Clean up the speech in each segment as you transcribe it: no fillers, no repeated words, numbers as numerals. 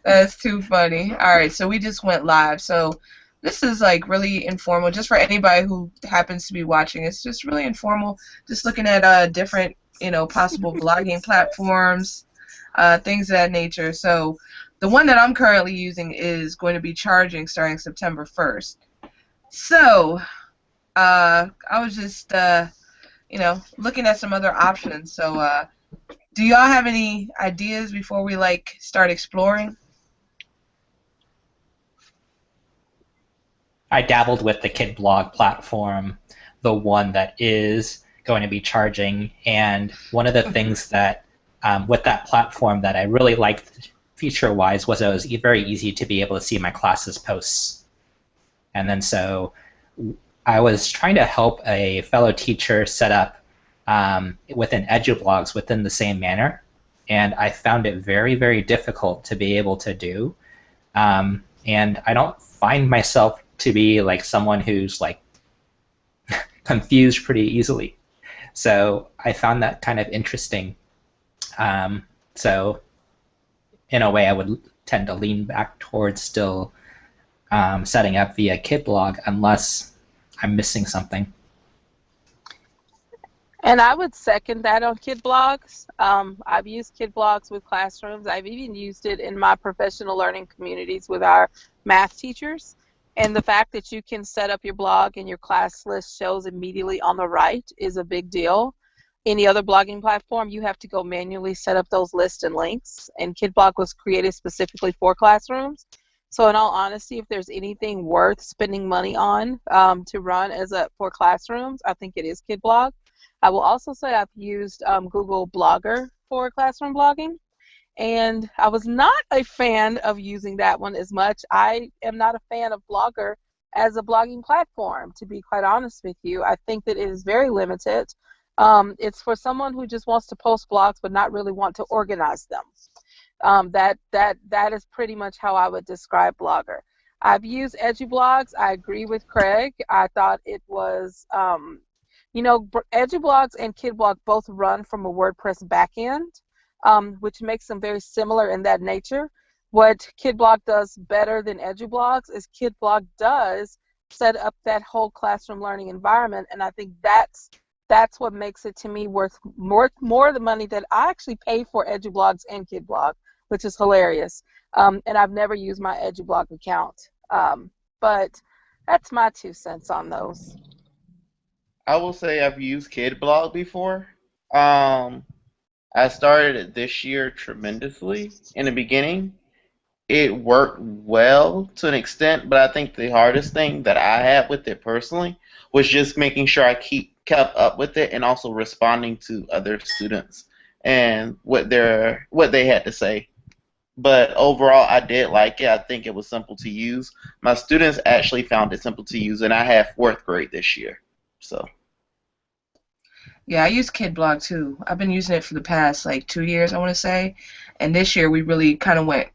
That's too funny. All right, so we just went live. So this is like really informal, just for anybody who happens to be watching. It's just really informal, just looking at different, possible blogging platforms, things of that nature. So the one that I'm currently using is going to be charging starting September 1st. So I was just, looking at some other options. So do y'all have any ideas before we like start exploring? I dabbled with the kid blog platform, the one that is going to be charging, and one of the things that with that platform that I really liked feature-wise was it was very easy to be able to see my classes posts. And then so I was trying to help a fellow teacher set up within EduBlogs within the same manner, and I found it very, very difficult to be able to do. And I don't find myself to be like someone who's like confused pretty easily. So I found that kind of interesting. So in a way, I would tend to lean back towards still setting up via KidBlog unless I'm missing something. And I would second that on Kid Blogs. I've used Kid Blogs with classrooms. I've even used it in my professional learning communities with our math teachers. And the fact that you can set up your blog and your class list shows immediately on the right is a big deal. Any other blogging platform, you have to go manually set up those lists and links. And KidBlog was created specifically for classrooms. So in all honesty, if there's anything worth spending money on to run for classrooms, I think it is KidBlog. I will also say I've used Google Blogger for classroom blogging, and I was not a fan of using that one as much. I am not a fan of Blogger as a blogging platform, to be quite honest with you. I think that it is very limited. It's for someone who just wants to post blogs but not really want to organize them. That is pretty much how I would describe Blogger. I've used EduBlogs. I agree with Craig. I thought it was EduBlogs and KidBlog both run from a WordPress backend, which makes them very similar in that nature. What KidBlog does better than EduBlogs is KidBlog does set up that whole classroom learning environment, and I think that's what makes it to me worth more the money that I actually pay for EduBlogs and KidBlog, which is hilarious. And I've never used my EduBlog account, but that's my 2 cents on those. I will say I've used KidBlog before. I started it this year tremendously in the beginning. It worked well to an extent, but I think the hardest thing that I had with it personally was just making sure I kept up with it and also responding to other students and what they had to say. But overall, I did like it. I think it was simple to use. My students actually found it simple to use, and I have fourth grade this year. So. Yeah, I use KidBlog too. I've been using it for the past like 2 years, I want to say, and this year we really kind of went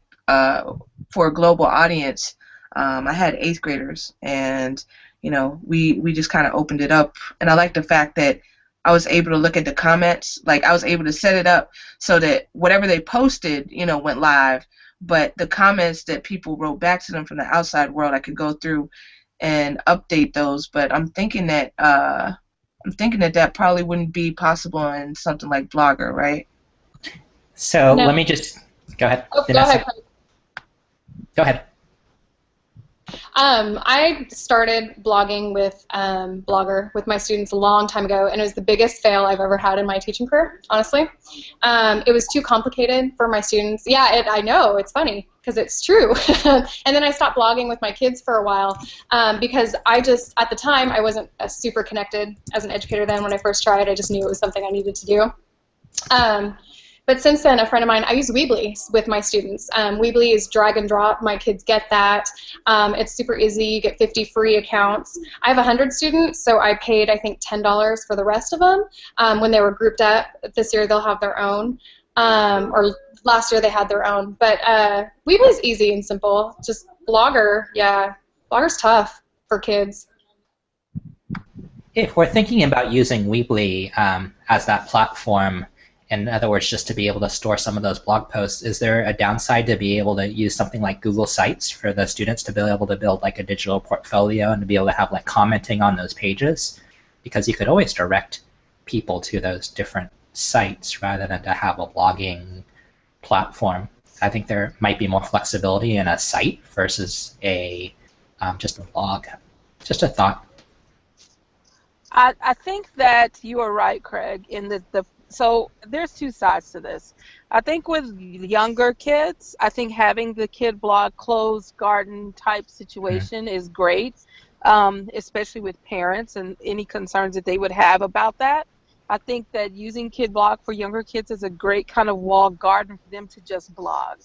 for a global audience. I had eighth graders, and we just kind of opened it up, and I like the fact that I was able to look at the comments. Like I was able to set it up so that whatever they posted, went live, but the comments that people wrote back to them from the outside world, I could go through and update those. But I'm thinking that that probably wouldn't be possible in something like Blogger, right? So No. let me just go ahead. Oh, go Vanessa. ahead. Go ahead. I started blogging with Blogger with my students a long time ago, and it was the biggest fail I've ever had in my teaching career, honestly. It was too complicated for my students. Yeah, I know, it's funny, because it's true. And then I stopped blogging with my kids for a while because at the time, I wasn't super connected as an educator then when I first tried. I just knew it was something I needed to do. But since then, a friend of mine, I use Weebly with my students. Weebly is drag and drop. My kids get that. It's super easy. You get 50 free accounts. I have 100 students, so I paid, I think, $10 for the rest of them. When they were grouped up, this year they'll have their own. Or last year they had their own. But Weebly is easy and simple. Just Blogger, yeah. Blogger's tough for kids. If we're thinking about using Weebly as that platform, In other words, just to be able to store some of those blog posts. Is there a downside to be able to use something like Google Sites for the students to be able to build like a digital portfolio and to be able to have like commenting on those pages? Because you could always direct people to those different sites rather than to have a blogging platform. I think there might be more flexibility in a site versus a just a blog. Just a thought. I think that you are right, Craig, in so there's two sides to this. I think with younger kids, I think having the kid blog closed garden type situation is great, especially with parents and any concerns that they would have about that. I think that using kid blog for younger kids is a great kind of walled garden for them to just blog.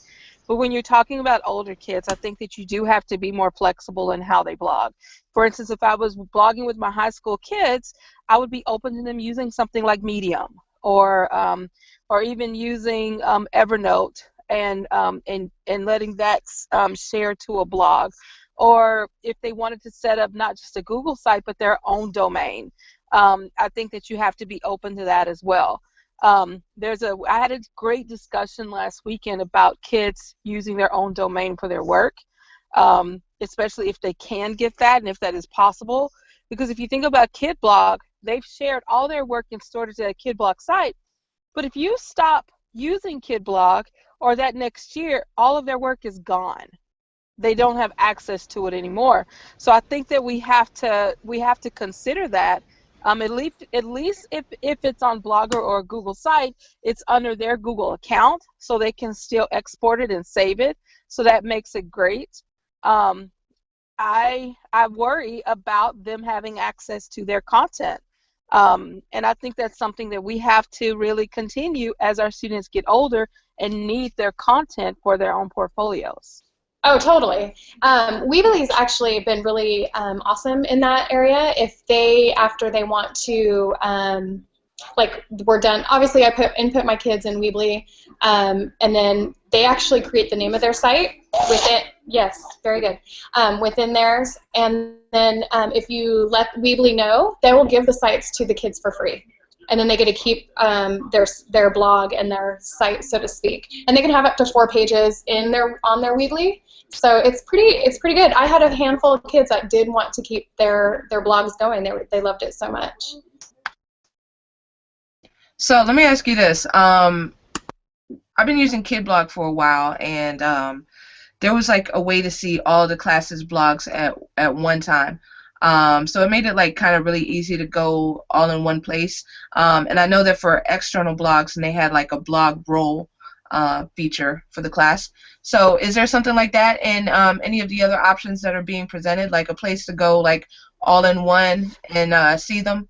But when you're talking about older kids, I think that you do have to be more flexible in how they blog. For instance, if I was blogging with my high school kids, I would be open to them using something like Medium or even using Evernote and letting that share to a blog. Or if they wanted to set up not just a Google site but their own domain, I think that you have to be open to that as well. I had a great discussion last weekend about kids using their own domain for their work, especially if they can get that and if that is possible. Because if you think about KidBlog, they've shared all their work and stored it to a KidBlog site. But if you stop using KidBlog or that next year, all of their work is gone. They don't have access to it anymore. So I think that we have to consider that. At least if it's on Blogger or a Google site, it's under their Google account, so they can still export it and save it. So that makes it great. I worry about them having access to their content, and I think that's something that we have to really continue as our students get older and need their content for their own portfolios. Oh, totally. Weebly's actually been really awesome in that area. If they, after they want to, like we're done, obviously I input my kids in Weebly, and then they actually create the name of their site within, yes, very good, within theirs. And then if you let Weebly know, they will give the sites to the kids for free. And then they get to keep their blog and their site, so to speak. And they can have up to 4 pages on their Weebly. So it's pretty good. I had a handful of kids that did want to keep their blogs going. They loved it so much. So let me ask you this. I've been using KidBlog for a while, and there was like a way to see all the classes' blogs at one time. So it made it like kind of really easy to go all in one place. And I know that for external blogs, and they had like a blog roll feature for the class. So is there something like that in any of the other options that are being presented, like a place to go like all in one and see them?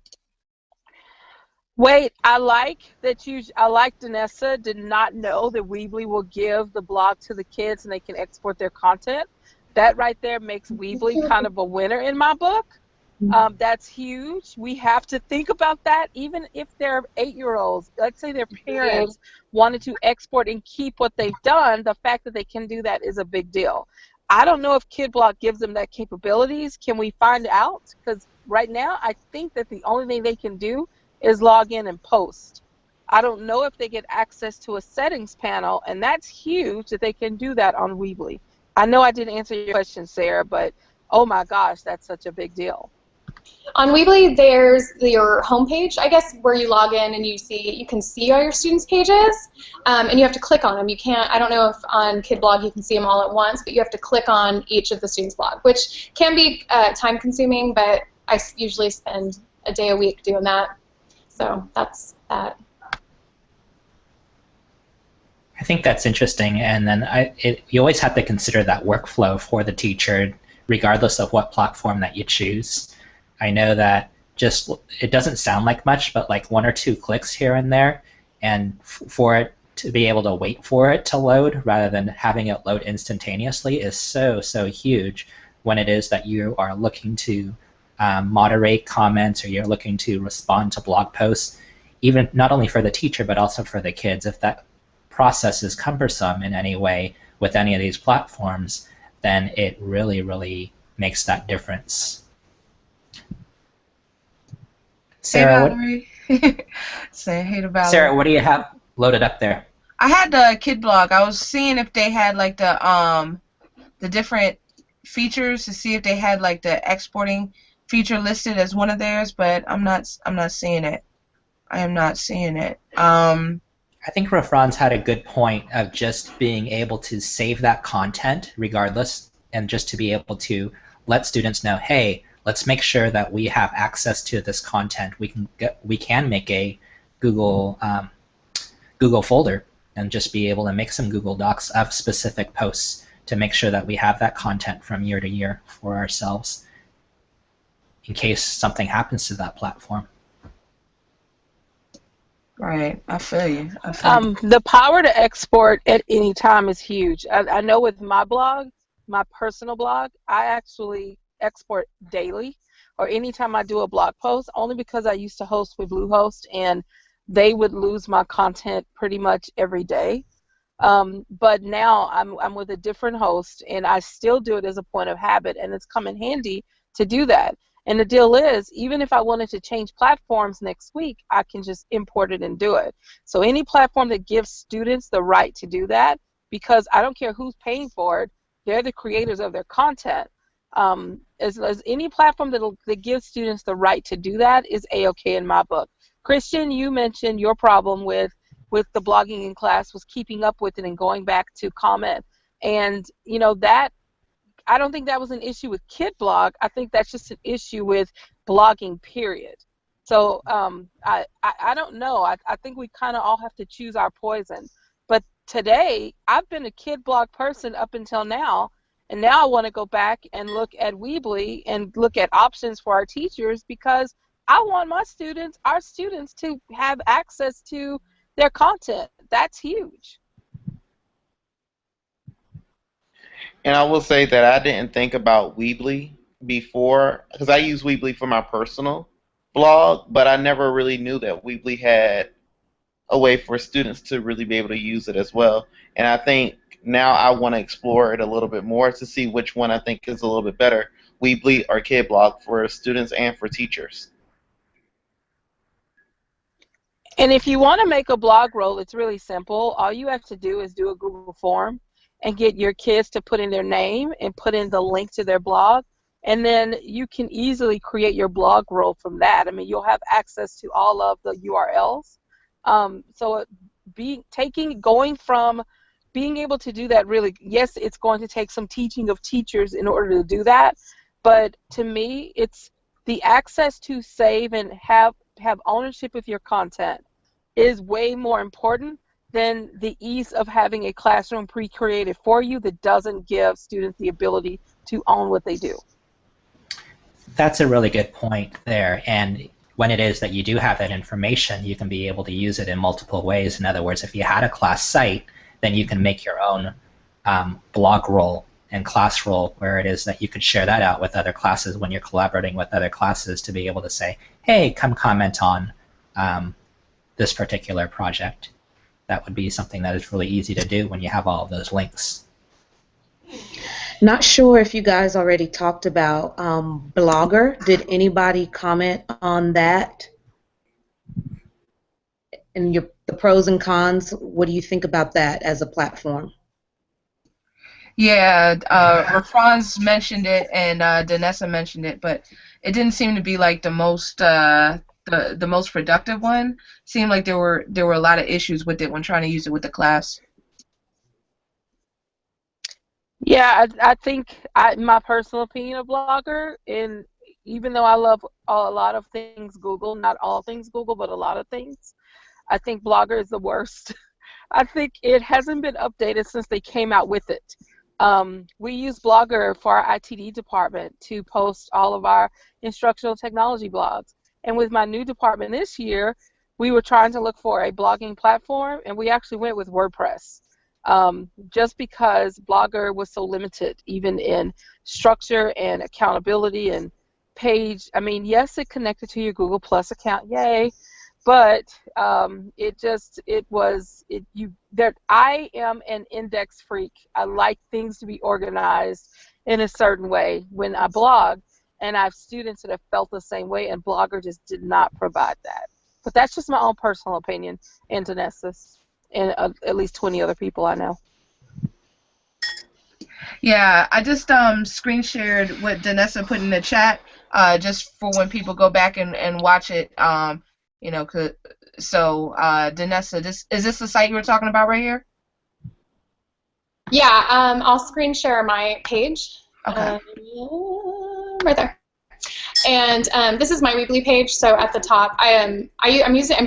Wait, I like Danessa did not know that Weebly will give the blog to the kids and they can export their content. That right there makes Weebly kind of a winner in my book. That's huge. We have to think about that. Even if they're 8-year-olds, let's say their parents wanted to export and keep what they've done, the fact that they can do that is a big deal. I don't know if KidBlog gives them that capabilities. Can we find out? Because right now, I think that the only thing they can do is log in and post. I don't know if they get access to a settings panel, and that's huge that they can do that on Weebly. I know I didn't answer your question, Sarah, but oh my gosh, that's such a big deal. On Weebly, there's your homepage, I guess, where you log in and you can see all your students' pages, and you have to click on them. You can't. I don't know if on KidBlog you can see them all at once, but you have to click on each of the students' blog, which can be time-consuming, but I usually spend a day a week doing that. So that's that. I think that's interesting, and then you always have to consider that workflow for the teacher, regardless of what platform that you choose. I know that it doesn't sound like much, but like 1 or 2 clicks here and there, and for it to be able to wait for it to load rather than having it load instantaneously is so huge when it is that you are looking to moderate comments or you're looking to respond to blog posts, even not only for the teacher but also for the kids. If that process is cumbersome in any way with any of these platforms, then it really makes that difference. Sarah, Hey, Valerie. Say hey to Valerie. Sarah, what do you have? loaded up there. I had the Kid Blog. I was seeing if they had like the different features to see if they had like the exporting feature listed as one of theirs, but I'm not seeing it. I am not seeing it. I think Rafran's had a good point of just being able to save that content regardless, and just to be able to let students know, hey, let's make sure that we have access to this content. We can make a Google Google folder and just be able to make some Google Docs of specific posts to make sure that we have that content from year to year for ourselves in case something happens to that platform. Right, I feel you. I feel you. The power to export at any time is huge. I know with my blog, my personal blog, I actually export daily or anytime I do a blog post, only because I used to host with Bluehost and they would lose my content pretty much every day. But now I'm with a different host and I still do it as a point of habit, and it's come in handy to do that. And the deal is, even if I wanted to change platforms next week, I can just import it and do it. So any platform that gives students the right to do that, because I don't care who's paying for it, they're the creators of their content. As any platform that gives students the right to do that is A-OK in my book. Christian, you mentioned your problem with the blogging in class was keeping up with it and going back to comment. And, you know, that I don't think that was an issue with Kid Blog. I think that's just an issue with blogging, period. So I don't know. I think we kind of all have to choose our poison. But today, I've been a Kid Blog person up until now, and now I want to go back and look at Weebly and look at options for our teachers because I want our students to have access to their content. That's huge. And I will say that I didn't think about Weebly before because I use Weebly for my personal blog, but I never really knew that Weebly had a way for students to really be able to use it as well. And I think now I want to explore it a little bit more to see which one I think is a little bit better, Weebly or KidBlog for students and for teachers. And if you want to make a blog roll, it's really simple. All you have to do is do a Google form and get your kids to put in their name and put in the link to their blog. And then you can easily create your blog roll from that. I mean, you'll have access to all of the URLs. So going from being able to do that really, yes, it's going to take some teaching of teachers in order to do that. But to me, it's the access to save and have ownership of your content is way more important than the ease of having a classroom pre-created for you that doesn't give students the ability to own what they do. That's a really good point there. And when it is that you do have that information, you can be able to use it in multiple ways. In other words, if you had a class site, then you can make your own blog roll and class roll where it is that you could share that out with other classes when you're collaborating with other classes to be able to say, hey, come comment on this particular project. That would be something that is really easy to do when you have all of those links. Not sure if you guys already talked about Blogger. Did anybody comment on that? And the pros and cons, what do you think about that as a platform? Yeah, Franz mentioned it and Danessa mentioned it, but it didn't seem to be like the most productive one. Seemed like there were a lot of issues with it when trying to use it with the class. Yeah, I think my personal opinion of Blogger, and even though I love a lot of things Google, not all things Google, but a lot of things, I think Blogger is the worst. I think it hasn't been updated since they came out with it. We use Blogger for our ITD department to post all of our instructional technology blogs. And with my new department this year, we were trying to look for a blogging platform, and we actually went with WordPress. Just because Blogger was so limited, even in structure and accountability and page. I mean, yes, it connected to your Google Plus account, yay, but I am an index freak. I like things to be organized in a certain way when I blog, and I have students that have felt the same way, and Blogger just did not provide that. But that's just my own personal opinion, and Danessa's. and at least 20 other people I know. Yeah, I just screen shared what Danessa put in the chat, just for when people go back and watch it. You know, so Danessa, is this the site you were talking about right here? Yeah, I'll screen share my page. Okay. Right there. And this is my Weebly page. So at the top, I'm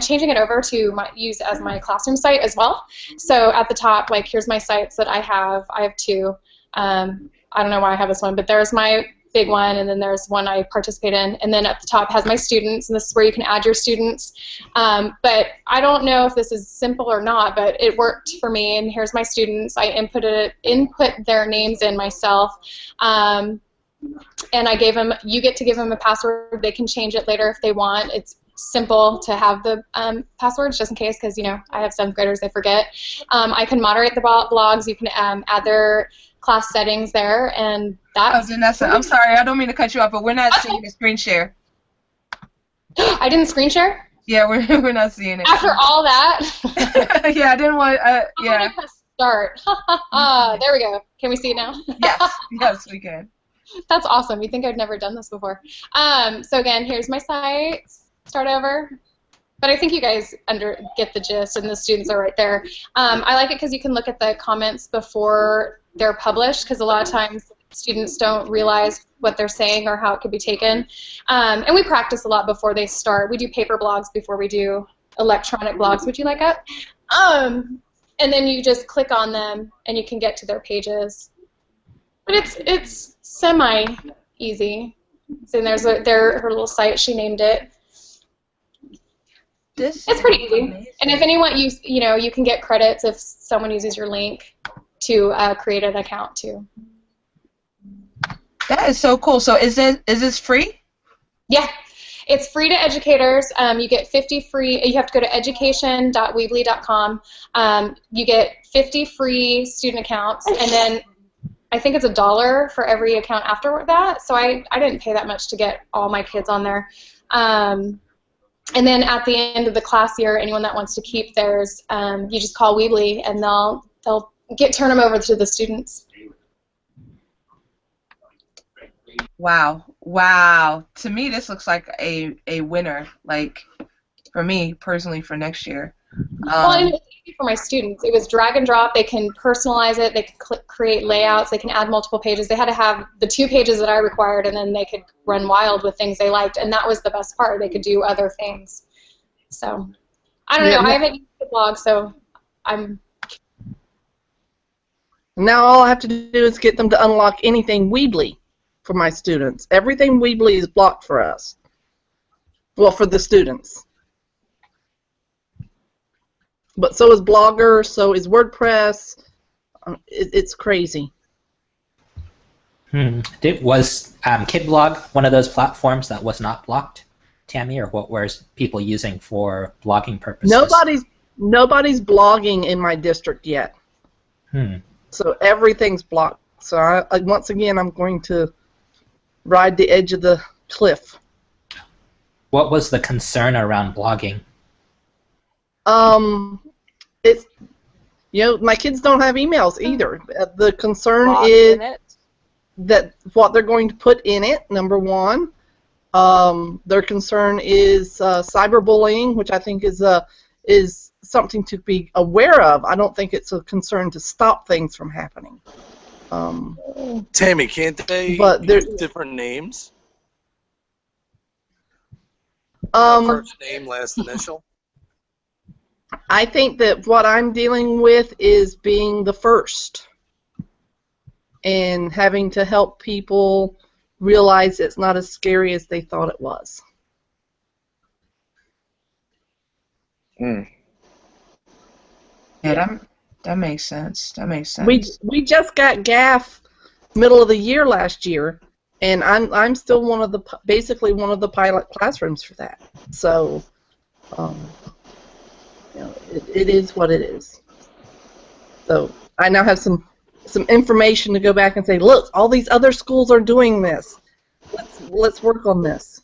changing it over to use as my classroom site as well. So at the top, like here's my sites that I have. I have two. I don't know why I have this one, but there's my big one, and then there's one I participate in. And then at the top has my students, and this is where you can add your students. But I don't know if this is simple or not, but it worked for me. And here's my students. I input their names in myself. And I gave them, you get to give them a password. They can change it later if they want. It's simple to have the passwords just in case, because, you know, I have 7th graders, they forget. I can moderate the blogs. You can add their class settings there, and that's... Oh, Danessa, I'm sorry, I don't mean to cut you off, but we're not seeing the screen share. I didn't screen share? Yeah, we're not seeing it. After all that? Yeah, I didn't want, yeah. Start. There we go. Can we see it now? Yes, we can. That's awesome. You'd think I'd never done this before. So again, here's my site. Start over. But I think you guys get the gist, and the students are right there. I like it because you can look at the comments before they're published, because a lot of times students don't realize what they're saying or how it could be taken. And we practice a lot before they start. We do paper blogs before we do electronic blogs. Would you like that? And then you just click on them, and you can get to their pages. But it's semi-easy. So there's her little site. She named it. It's pretty easy. Amazing. And if anyone you can get credits if someone uses your link to create an account too. That is so cool. So is this free? Yeah, it's free to educators. You get 50 free. You have to go to education.weebly.com. You get 50 free student accounts, and then I think it's $1 for every account after that. So I didn't pay that much to get all my kids on there. And then at the end of the class year, anyone that wants to keep theirs, you just call Weebly, and they'll turn them over to the students. Wow. To me, this looks like a winner. Like for me personally, for next year. Well, and it's easy for my students. It was drag and drop. They can personalize it. They can create layouts. They can add multiple pages. They had to have the 2 pages that I required, and then they could run wild with things they liked. And that was the best part. They could do other things. So I don't know. I haven't used the blog, so I'm... Now all I have to do is get them to unlock anything Weebly for my students. Everything Weebly is blocked for us. Well, for the students. But so is Blogger, so is WordPress. It's crazy. Was KidBlog one of those platforms that was not blocked, Tammy, or what were people using for blogging purposes? Nobody's blogging in my district yet. So everything's blocked. So once again, I'm going to ride the edge of the cliff. What was the concern around blogging? It's, my kids don't have emails either. The concern is that what they're going to put in it, number one. Their concern is cyberbullying, which I think is something to be aware of. I don't think it's a concern to stop things from happening. Tammy, can't they use different names? First name, last initial? I think that what I'm dealing with is being the first and having to help people realize it's not as scary as they thought it was. Yeah, that makes sense. That makes sense. We just got GAF middle of the year last year, and I'm still basically one of the pilot classrooms for that. So, it is what it is. So I now have some information to go back and say, look, all these other schools are doing this. Let's work on this.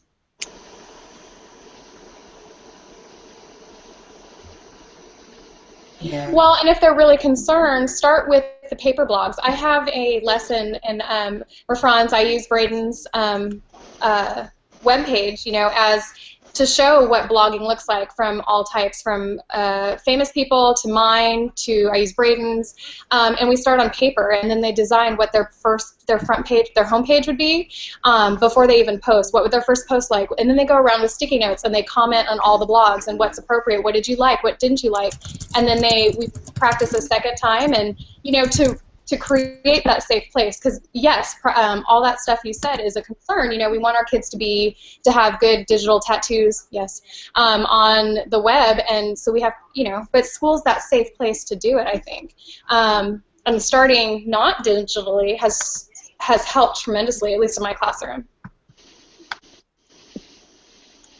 Yeah. Well, and if they're really concerned, start with the paper blogs. I have a lesson in Refrans. I use Braden's webpage, as to show what blogging looks like from all types, from famous people to mine to I use Braden's, and we start on paper, and then they design what their front page, their home page would be before they even post. What would their first post like? And then they go around with sticky notes and they comment on all the blogs and what's appropriate. What did you like? What didn't you like? And then we practice a second time, and to create that safe place, because yes, all that stuff you said is a concern. We want our kids to have good digital tattoos, yes, on the web, and so we have, but school's that safe place to do it, I think. And starting not digitally has helped tremendously, at least in my classroom.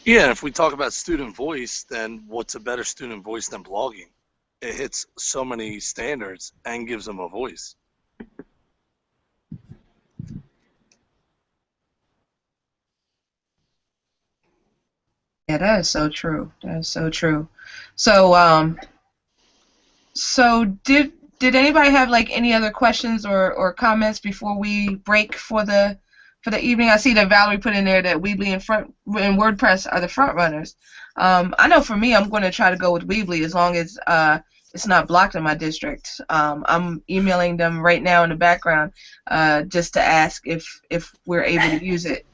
Yeah, if we talk about student voice, then what's a better student voice than blogging? It hits so many standards and gives them a voice. Yeah, that is so true. That is so true. So, so did anybody have like any other questions or comments before we break for the evening? I see that Valerie put in there that Weebly and WordPress are the front runners. I know for me, I'm going to try to go with Weebly as long as it's not blocked in my district. I'm emailing them right now in the background just to ask if we're able to use it.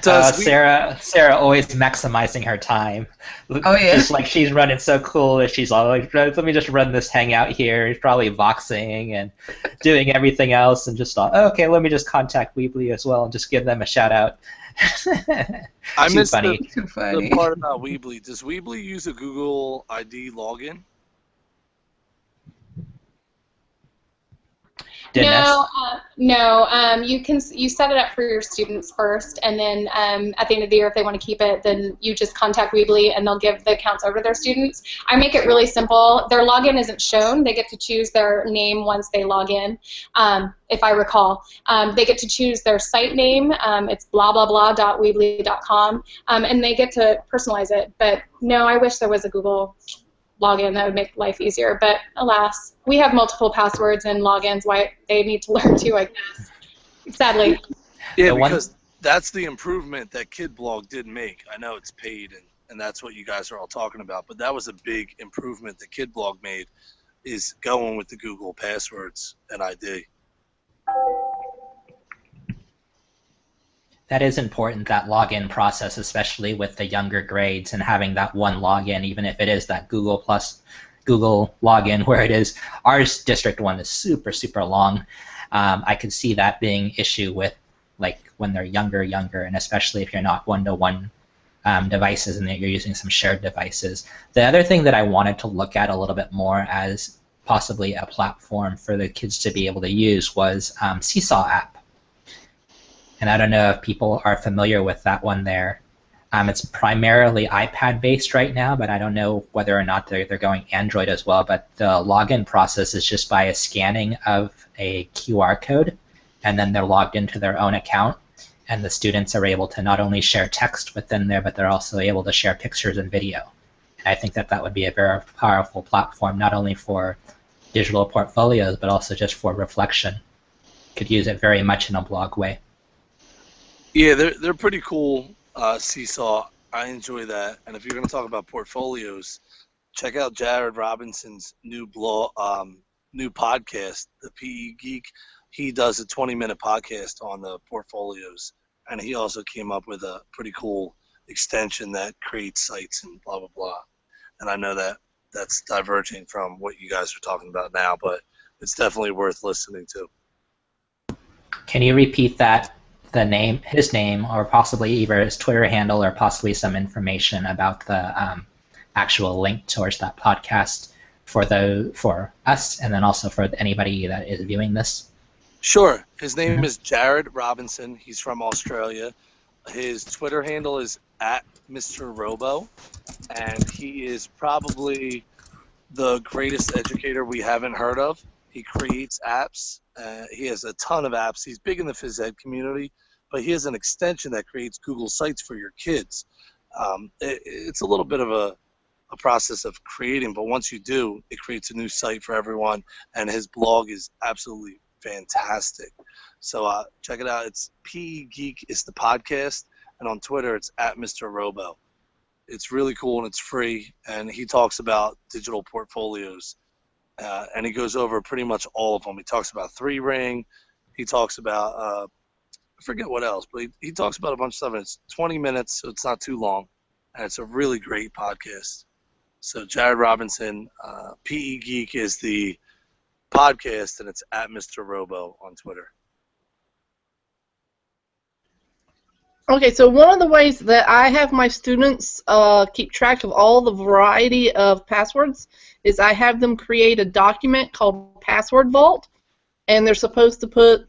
Sarah always maximizing her time. Oh yeah. Just like she's running so cool that she's all like, let me just run this hangout here. She's probably boxing and doing everything else, and just thought, oh, okay, let me just contact Weebly as well and just give them a shout out. I missed Too funny. the part about Weebly. Does Weebly use a Google ID login? No. You set it up for your students first, and then at the end of the year, if they want to keep it, then you just contact Weebly, and they'll give the accounts over to their students. I make it really simple. Their login isn't shown. They get to choose their name once they log in, if I recall. They get to choose their site name. It's blah blah blah.weebly.com, and they get to personalize it. But no, I wish there was a Google login. That would make life easier, but alas, we have multiple passwords and logins. Why they need to learn too, I guess. Sadly. Yeah, because that's the improvement that KidBlog did make. I know it's paid, and that's what you guys are all talking about, but that was a big improvement that KidBlog made, is going with the Google passwords and ID. That is important, that login process, especially with the younger grades, and having that one login, even if it is that Google login, where it is. Our district one is super, super long. I could see that being an issue with like when they're younger, and especially if you're not one-to-one devices and that you're using some shared devices. The other thing that I wanted to look at a little bit more as possibly a platform for the kids to be able to use was Seesaw app. And I don't know if people are familiar with that one there. It's primarily iPad-based right now, but I don't know whether or not they're going Android as well. But the login process is just by a scanning of a QR code, and then they're logged into their own account. And the students are able to not only share text within there, but they're also able to share pictures and video. And I think that would be a very powerful platform, not only for digital portfolios, but also just for reflection. Could use it very much in a blog way. Yeah, they're pretty cool. Seesaw, I enjoy that. And if you're going to talk about portfolios, check out Jared Robinson's new podcast, the PE Geek. He does a 20-minute podcast on the portfolios, and he also came up with a pretty cool extension that creates sites and blah blah blah. And I know that that's diverging from what you guys are talking about now, but it's definitely worth listening to. Can you repeat that? His name, or possibly either his Twitter handle, or possibly some information about the actual link towards that podcast for us, and then also for anybody that is viewing this? Sure. His name is Jared Robinson. He's from Australia. His Twitter handle is @MrRobo, and he is probably the greatest educator we haven't heard of. He creates apps. He has a ton of apps. He's big in the phys ed community, but he has an extension that creates Google Sites for your kids. It's a little bit of a a process of creating, but once you do, it creates a new site for everyone, and his blog is absolutely fantastic. So check it out. It's PE Geek is the podcast, and on Twitter it's at Mr. Robo. It's really cool and it's free, and he talks about digital portfolios, and he goes over pretty much all of them. He talks about 3-ring, he talks about I forget what else, but he talks about a bunch of stuff, and it's 20 minutes, so it's not too long, and it's a really great podcast. So Jared Robinson, PE Geek is the podcast, and it's at Mr. Robo on Twitter. Okay, so one of the ways that I have my students keep track of all the variety of passwords is I have them create a document called Password Vault, and they're supposed to put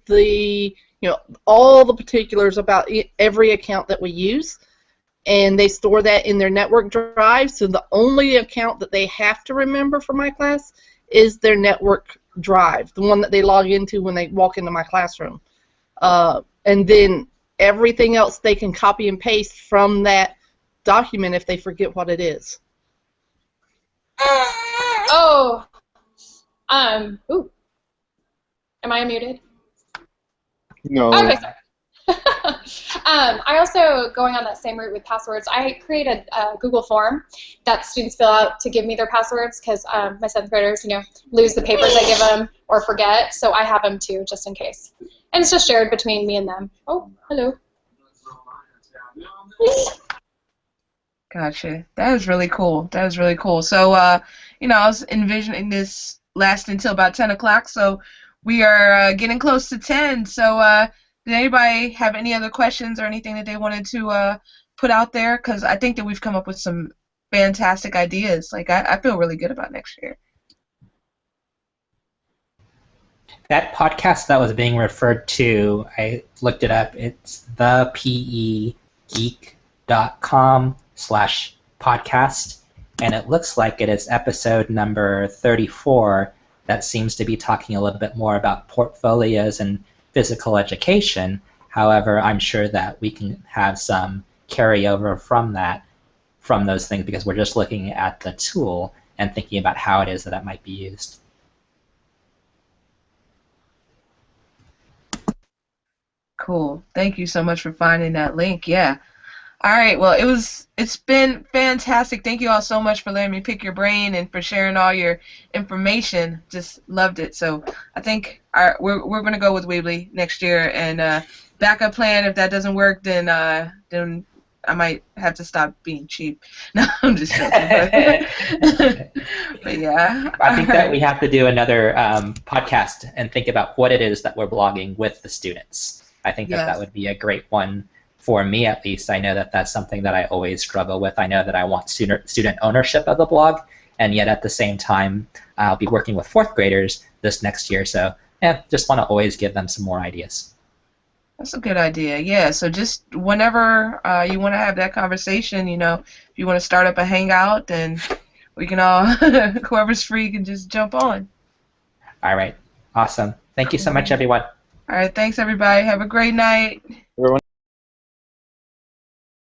all the particulars about every account that we use, and they store that in their network drive. So the only account that they have to remember for my class is their network drive, the one that they log into when they walk into my classroom, and then everything else they can copy and paste from that document if they forget what it is. Oh, ooh, am I muted? No. Okay, sorry. I also, going on that same route with passwords, I created a Google form that students fill out to give me their passwords, because my 7th graders, lose the papers I give them or forget, so I have them too, just in case. And it's just shared between me and them. Oh, hello. Gotcha. That was really cool. That was really cool. So, I was envisioning this lasting until about 10 o'clock, so we are getting close to 10. So, did anybody have any other questions or anything that they wanted to put out there? Because I think that we've come up with some fantastic ideas. Like, I feel really good about next year. That podcast that was being referred to, I looked it up. It's thepegeek.com/podcast, and it looks like it is episode number 34 that seems to be talking a little bit more about portfolios and physical education. However, I'm sure that we can have some carryover from those things, because we're just looking at the tool and thinking about how it is that it might be used. Cool. Thank you so much for finding that link. Yeah. All right. Well, it's been fantastic. Thank you all so much for letting me pick your brain and for sharing all your information. Just loved it. So I think we're gonna go with Weebly next year, and backup plan. If that doesn't work, then I might have to stop being cheap. No, I'm just joking. But yeah. I think that we have to do another podcast and think about what it is that we're blogging with the students. I think that would be a great one for me, at least. I know that that's something that I always struggle with. I know that I want student ownership of the blog, and yet at the same time, I'll be working with 4th graders this next year. So, just want to always give them some more ideas. That's a good idea. Yeah. So just whenever you want to have that conversation, if you want to start up a hangout, then we can all, whoever's free, can just jump on. All right. Awesome. Thank you so much, everyone. All right. Thanks, everybody. Have a great night. Everyone